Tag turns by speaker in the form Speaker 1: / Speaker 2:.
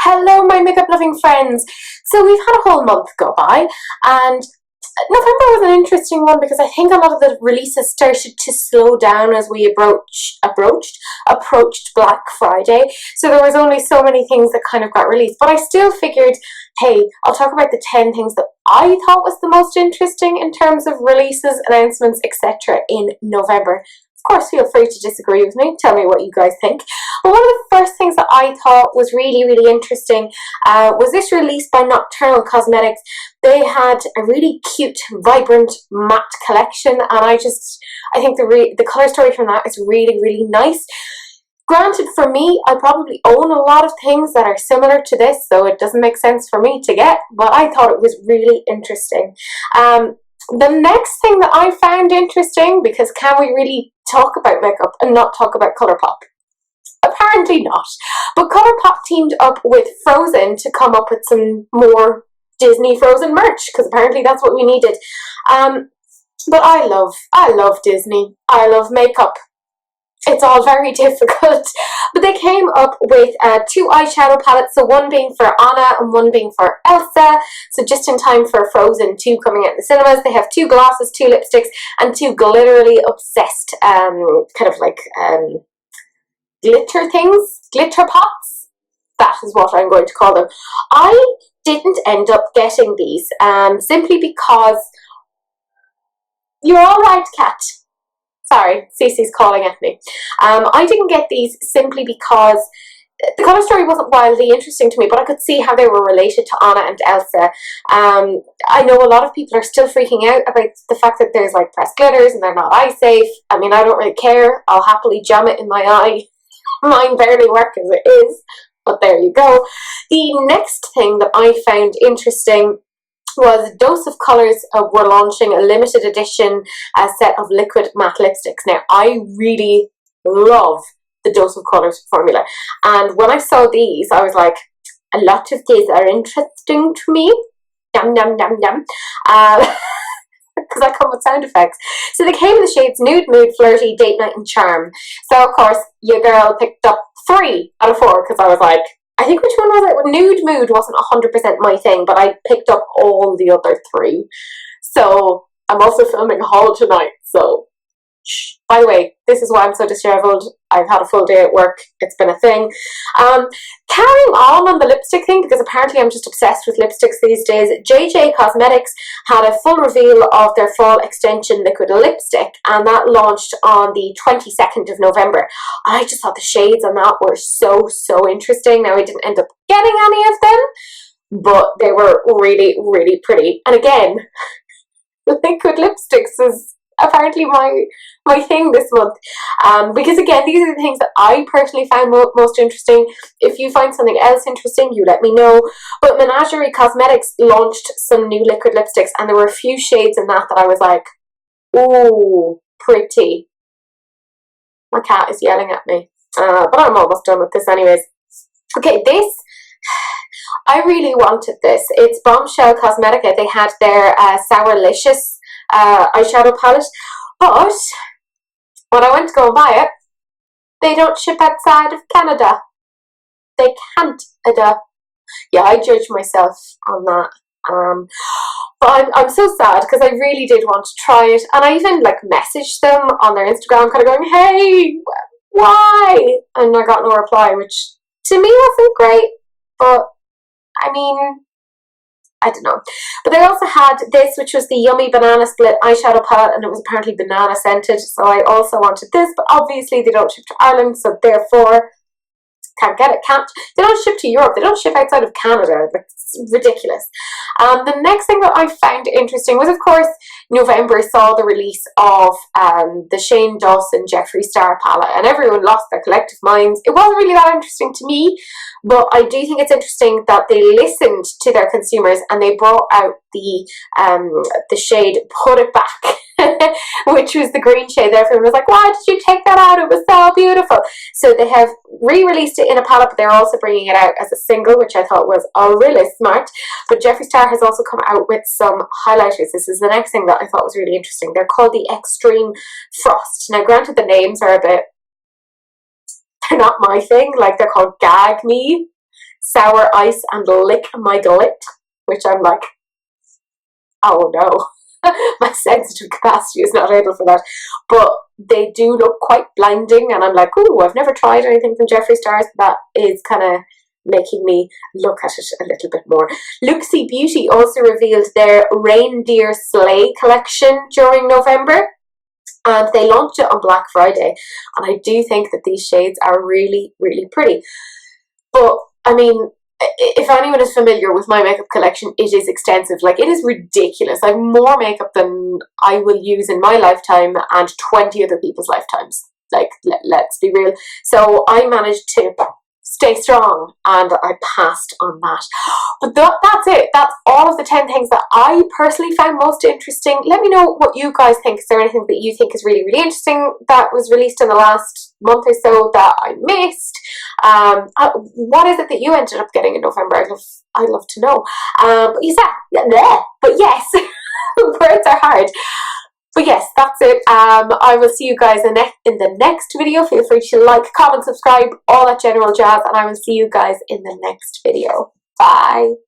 Speaker 1: Hello, my makeup loving friends. So we've had a whole month go by, and November was an interesting one because I think a lot of the releases started to slow down as we approached Black Friday. So there was only so many things that kind of got released. But I still figured, hey, I'll talk about the 10 things that I thought was the most interesting in terms of releases, announcements, etc. in November. Of course, feel free to disagree with me. Tell me what you guys think. Well, one of the first things that I thought was really interesting was this release by Nocturnal Cosmetics. They had a really cute, vibrant matte collection, and I think the color story from that is really nice. Granted, for me, I probably own a lot of things that are similar to this, so it doesn't make sense for me to get, but I thought it was really interesting. The next thing that I found interesting, because can we really talk about makeup and not talk about Colorpop? Apparently not. But Colorpop teamed up with Frozen to come up with some more Disney Frozen merch, because apparently that's what we needed. But I love Disney. I love makeup. It's all very difficult. But they came up with 2 eyeshadow palettes, so one being for Anna and one being for Elsa. So just in time for Frozen 2 coming out in the cinemas. They have 2 glosses, 2 lipsticks, and 2 glitterly obsessed glitter things, glitter pots. That is what I'm going to call them. I didn't end up getting these simply because you're all right, cat. Sorry, Cece's calling at me. I didn't get these simply because the colour story wasn't wildly interesting to me, but I could see how they were related to Anna and Elsa. I know a lot of people are still freaking out about the fact that there's like pressed glitters and they're not eye safe. I mean, I don't really care. I'll happily jam it in my eye. Mine barely work as it is, but there you go. The next thing that I found interesting was Dose of Colours were launching a limited edition set of liquid matte lipsticks. Now, I really love the Dose of Colours formula, and when I saw these, I was like, a lot of these are interesting to me. Yum, yum, yum, yum. Because I come with sound effects. So they came in the shades Nude, Mood, Flirty, Date Night, and Charm. So, of course, your girl picked up 3 out of 4 because I was like, I think which one was it? Nude Mood wasn't 100% my thing, but I picked up all the other 3. So I'm also filming a haul tonight, so shh. By the way, this is why I'm so disheveled. I've had a full day at work. It's been a thing. Carrying on the lipstick thing, because apparently I'm just obsessed with lipsticks these days, JJ Cosmetics had a full reveal of their fall extension liquid lipstick, and that launched on the 22nd of November. And I just thought the shades on that were so interesting. Now, I didn't end up getting any of them, but they were really pretty. And again, liquid lipsticks is apparently my thing this month, because again, these are the things that I personally found most interesting. If you find something else interesting, you let me know. But Menagerie Cosmetics launched some new liquid lipsticks, and there were a few shades in that I was like, ooh, pretty. My cat is yelling at me, but I'm almost done with this anyways. Okay, this, I really wanted this. It's Bombshell Cosmetica. They had their Sourlicious eyeshadow palette, but when I went to go and buy it, they don't ship outside of Canada. They can't. Yeah, I judge myself on that. But I'm so sad because I really did want to try it, and I even like messaged them on their Instagram, kind of going, "Hey, why?" And I got no reply, which to me wasn't great. But I mean, I don't know. But they also had this, which was the Yummy Banana Split eyeshadow palette, and it was apparently banana scented, so I also wanted this, but obviously they don't ship to Ireland, so therefore can't get it. They don't ship to Europe. They don't ship outside of Canada. It's ridiculous. The next thing that I found interesting was, of course, November saw the release of the Shane Dawson Jeffree Star palette, and everyone lost their collective minds. It wasn't really that interesting to me, but I do think it's interesting that they listened to their consumers and they brought out the shade Put It Back, which was the green shade. Everyone was like, why did you take that out? It was so beautiful. So they have re-released it in a palette, but they're also bringing it out as a single, which I thought was really smart. But Jeffree Star has also come out with some highlighters. This is the next thing that I thought was really interesting. They're called the Extreme Frost. Now, granted, the names are they're not my thing. Like, they're called Gag Me. sour ice and lick my gullet, which I'm like, oh no, my sensitive capacity is not able for that. But they do look quite blinding, and I'm like, ooh, I've never tried anything from Jeffree Star's. That is kind of making me look at it a little bit more. Luxie Beauty also revealed their Reindeer Sleigh collection during November, and they launched it on Black Friday, and I do think that these shades are really, really pretty. But I mean, if anyone is familiar with my makeup collection, it is extensive. Like, it is ridiculous. I have more makeup than I will use in my lifetime and 20 other people's lifetimes. Like, let's be real. So I managed to stay strong, and I passed on that. But that's it. That's all of the 10 things that I personally found most interesting. Let me know what you guys think. Is there anything that you think is really, really interesting that was released in the last month or so that I missed? What is it that you ended up getting in November? I'd love to know. But yes, words are hard. But yes, that's it. I will see you guys in the next video. Feel free to like, comment, subscribe, all that general jazz, and I will see you guys in the next video. Bye.